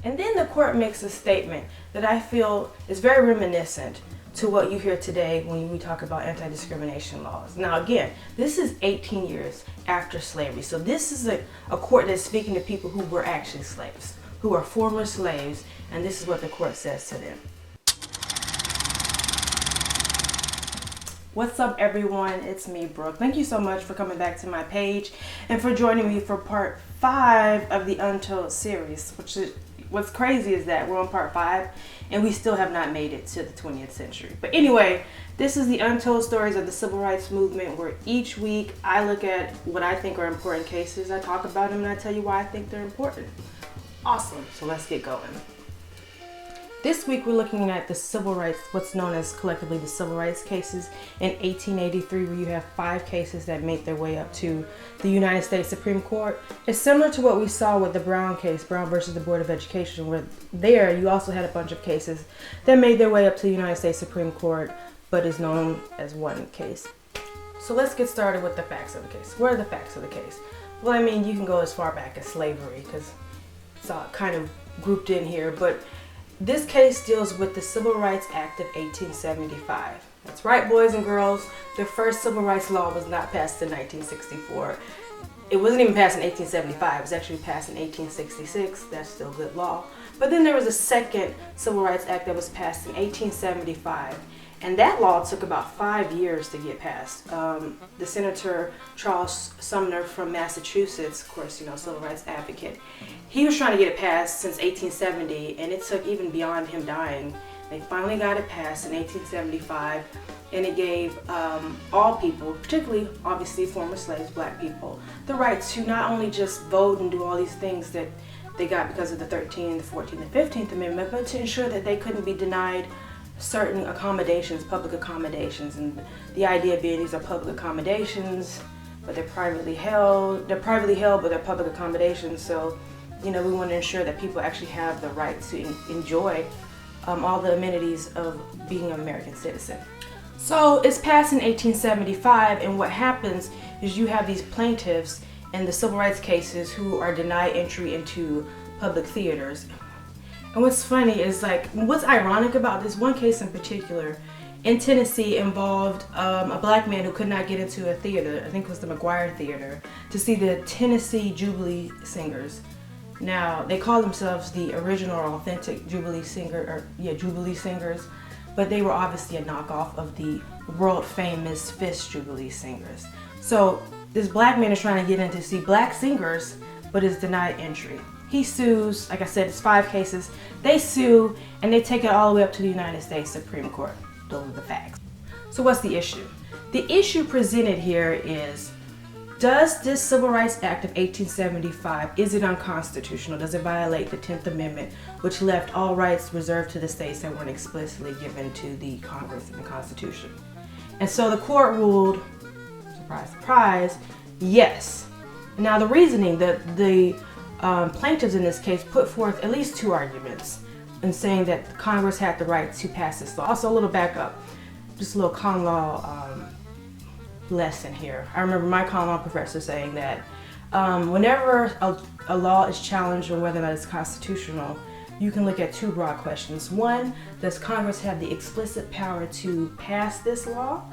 And then the court makes a statement that I feel is very reminiscent to what you hear today when we talk about anti-discrimination laws. Now again, this is 18 years after slavery. So this is a court that's speaking to people who were actually slaves, who are former slaves, and this is what the court says to them. What's up everyone, it's me, Brooke. Thank you so much for coming back to my page and for joining me for part 5 of the Untold series, which is, what's crazy is that we're on part 5 and we still have not made it to the 20th century. But anyway, this is the Untold Stories of the Civil Rights Movement, where each week I look at what I think are important cases, I talk about them, and I tell you why I think they're important. Awesome, so let's get going. This week we're looking at the civil rights, what's known as collectively the civil rights cases in 1883, where you have 5 cases that make their way up to the United States Supreme Court. It's similar to what we saw with the Brown case, Brown versus the Board of Education, where there you also had a bunch of cases that made their way up to the United States Supreme Court, but is known as one case. So let's get started with the facts of the case. What are the facts of the case? Well, I mean, you can go as far back as slavery because it's all kind of grouped in here, but this case deals with the Civil Rights Act of 1875. That's right, boys and girls. The first civil rights law was not passed in 1964. It wasn't even passed in 1875. It was actually passed in 1866. That's still good law. But then there was a second Civil Rights Act that was passed in 1875. And that law took about 5 years to get passed. The Senator Charles Sumner from Massachusetts, of course, you know, civil rights advocate, he was trying to get it passed since 1870, and it took even beyond him dying. They finally got it passed in 1875, and it gave all people, particularly obviously former slaves, black people, the right to not only just vote and do all these things that they got because of the 13th, the 14th, and 15th Amendment, but to ensure that they couldn't be denied certain accommodations, public accommodations. And the idea being these are public accommodations, but they're privately held. They're privately held, but they're public accommodations. So, you know, we want to ensure that people actually have the right to enjoy all the amenities of being an American citizen. So it's passed in 1875, and what happens is you have these plaintiffs in the civil rights cases who are denied entry into public theaters. And what's funny is, like, what's ironic about this one case in particular in Tennessee involved a black man who could not get into a theater, I think it was the McGuire Theater, to see the Tennessee Jubilee Singers. Now, they call themselves the original or authentic Jubilee Singers, but they were obviously a knockoff of the world famous Fish Jubilee Singers. So this black man is trying to get in to see black singers, but is denied entry. He sues, like I said, it's 5 cases. They sue and they take it all the way up to the United States Supreme Court. Those are the facts. So what's the issue? The issue presented here is, does this Civil Rights Act of 1875, is it unconstitutional? Does it violate the 10th Amendment, which left all rights reserved to the states that weren't explicitly given to the Congress and the Constitution? And so the court ruled, surprise, surprise, yes. Now the reasoning that the plaintiffs in this case put forth at least 2 arguments in saying that Congress had the right to pass this law. Also, a little backup, just a little con law lesson here. I remember my con law professor saying that whenever a law is challenged on whether or not it's constitutional, you can look at 2 broad questions. 1, does Congress have the explicit power to pass this law?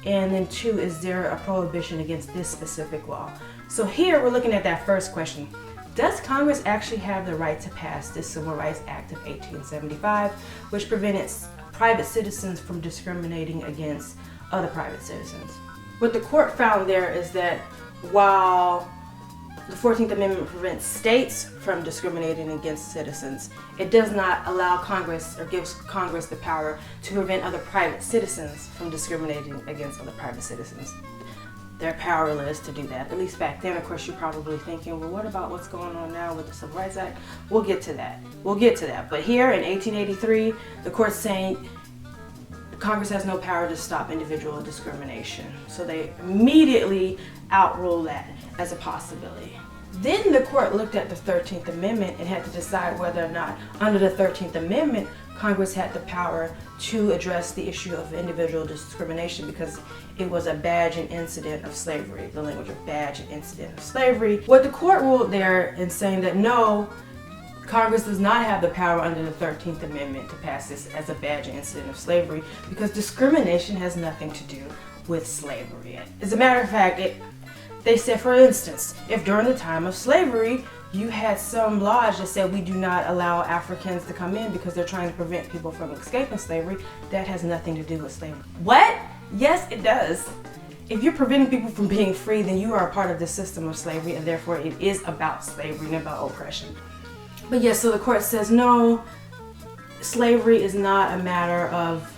And then 2, is there a prohibition against this specific law? So here we're looking at that first question. Does Congress actually have the right to pass this Civil Rights Act of 1875, which prevented private citizens from discriminating against other private citizens? What the court found there is that while the 14th Amendment prevents states from discriminating against citizens, it does not allow Congress, or gives Congress the power to prevent other private citizens from discriminating against other private citizens. They're powerless to do that. At least back then, of course, you're probably thinking, well, what about what's going on now with the Civil Rights Act? We'll get to that. We'll get to that. But here in 1883, the court's saying Congress has no power to stop individual discrimination. So they immediately outrule that as a possibility. Then the court looked at the 13th Amendment and had to decide whether or not, under the 13th Amendment, Congress had the power to address the issue of individual discrimination because it was a badge and incident of slavery, the language of badge and incident of slavery. What the court ruled there in saying that no, Congress does not have the power under the 13th Amendment to pass this as a badge and incident of slavery because discrimination has nothing to do with slavery. As a matter of fact, they said, for instance, if during the time of slavery you had some lodge that said we do not allow Africans to come in because they're trying to prevent people from escaping slavery, that has nothing to do with slavery. What? Yes, it does. If you're preventing people from being free, then you are a part of the system of slavery, and therefore it is about slavery and about oppression. But yes, so the court says no, slavery is not a matter of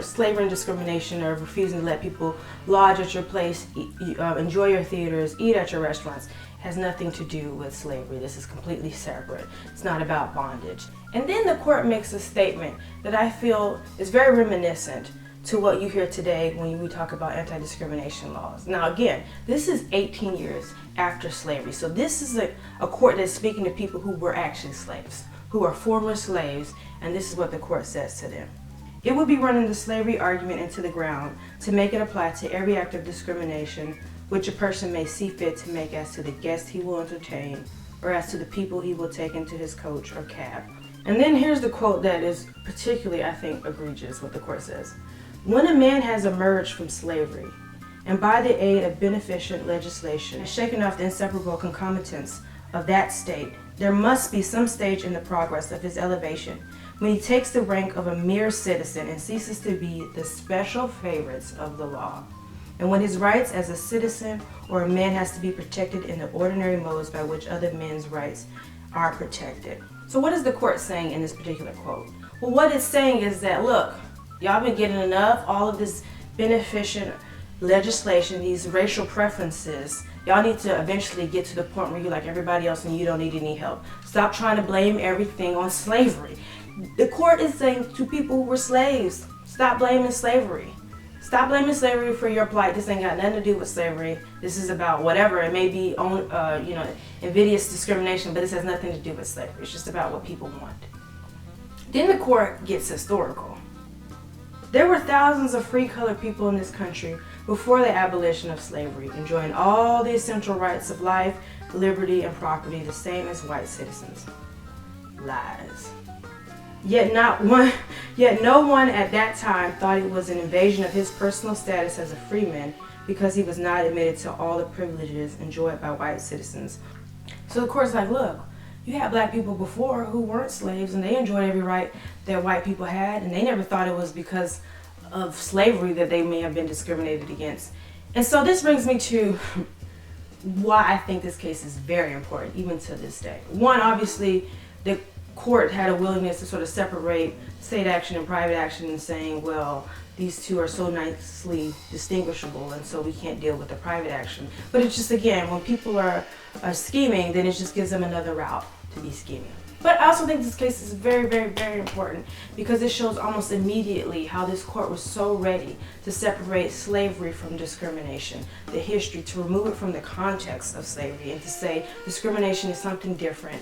slavery and discrimination or refusing to let people lodge at your place, enjoy your theaters, eat at your restaurants. It has nothing to do with slavery. This is completely separate. It's not about bondage. And then the court makes a statement that I feel is very reminiscent to what you hear today when we talk about anti-discrimination laws. Now again, this is 18 years after slavery. So this is a court that's speaking to people who were actually slaves, who are former slaves, and this is what the court says to them. It would be running the slavery argument into the ground to make it apply to every act of discrimination which a person may see fit to make as to the guest he will entertain or as to the people he will take into his coach or cab. And then here's the quote that is particularly, I think, egregious, what the court says. When a man has emerged from slavery and by the aid of beneficent legislation has shaken off the inseparable concomitants of that state, there must be some stage in the progress of his elevation when he takes the rank of a mere citizen and ceases to be the special favorites of the law, and when his rights as a citizen or a man has to be protected in the ordinary modes by which other men's rights are protected. So what is the court saying in this particular quote? Well, what it's saying is that, look, y'all been getting enough, all of this beneficent legislation, these racial preferences. Y'all need to eventually get to the point where you're like everybody else and you don't need any help. Stop trying to blame everything on slavery. The court is saying to people who were slaves, stop blaming slavery. Stop blaming slavery for your plight. This ain't got nothing to do with slavery. This is about whatever. It may be invidious discrimination, but this has nothing to do with slavery. It's just about what people want. Then the court gets historical. There were thousands of free colored people in this country before the abolition of slavery, enjoying all the essential rights of life, liberty, and property the same as white citizens. Lies. Yet no one at that time thought it was an invasion of his personal status as a freeman because he was not admitted to all the privileges enjoyed by white citizens. So the court's like, look, you had black people before who weren't slaves and they enjoyed every right that white people had, and they never thought it was because of slavery that they may have been discriminated against. And so this brings me to why I think this case is very important, even to this day. One, obviously, the court had a willingness to sort of separate state action and private action and saying, well, these two are so nicely distinguishable and so we can't deal with the private action. But it's just, again, when people are scheming, then it just gives them another route to be scheming. But I also think this case is very, very, very important because it shows almost immediately how this court was so ready to separate slavery from discrimination, the history, to remove it from the context of slavery and to say discrimination is something different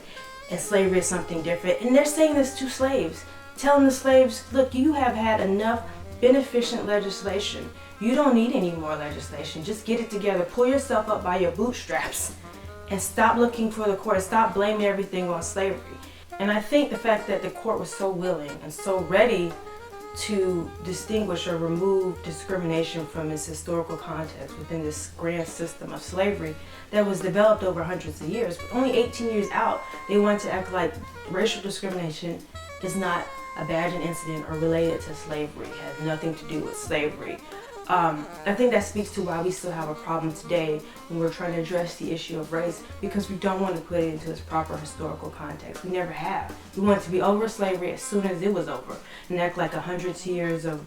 and slavery is something different. And they're saying this to slaves, telling the slaves, look, you have had enough beneficent legislation. You don't need any more legislation. Just get it together. Pull yourself up by your bootstraps and stop looking for the court. Stop blaming everything on slavery. And I think the fact that the court was so willing and so ready to distinguish or remove discrimination from its historical context within this grand system of slavery that was developed over hundreds of years. But only 18 years out, they want to act like racial discrimination is not a badge and incident or related to slavery, it has nothing to do with slavery. I think that speaks to why we still have a problem today when we're trying to address the issue of race, because we don't want to put it into its proper historical context. We never have. We want it to be over slavery as soon as it was over and act like 100 years of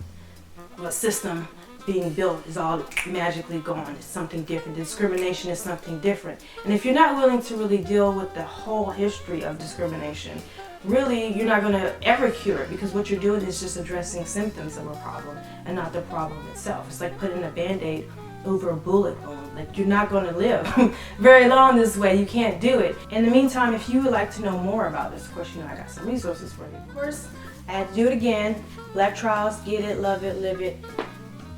a system being built is all magically gone. It's something different. Discrimination is something different. And if you're not willing to really deal with the whole history of discrimination, really, you're not going to ever cure it, because what you're doing is just addressing symptoms of a problem and not the problem itself. It's like putting a Band-Aid over a bullet wound. Like, you're not going to live very long this way. You can't do it. In the meantime, if you would like to know more about this, of course, I got some resources for you. Of course, I had to do it again. Black Trials, get it, love it, live it.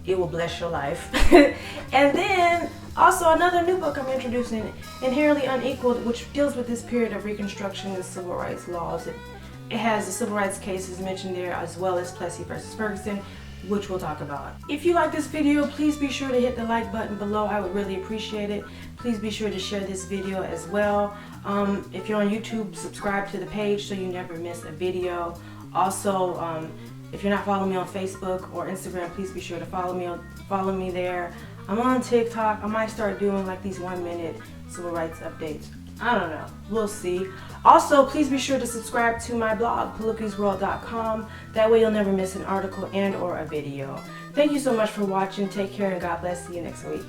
It will bless your life. And then Also, another new book I'm introducing, Inherently Unequaled, which deals with this period of Reconstruction and civil rights laws. It has the civil rights cases mentioned there, as well as Plessy versus Ferguson, which we'll talk about. If you like this video, please be sure to hit the like button below. I would really appreciate it. Please be sure to share this video as well. If you're on YouTube, subscribe to the page so you never miss a video. Also, if you're not following me on Facebook or Instagram, please be sure to follow me there. I'm on TikTok. I might start doing like these 1-minute civil rights updates. I don't know. We'll see. Also, please be sure to subscribe to my blog, Palucky'sWorld.com. That way you'll never miss an article and or a video. Thank you so much for watching. Take care and God bless. See you next week.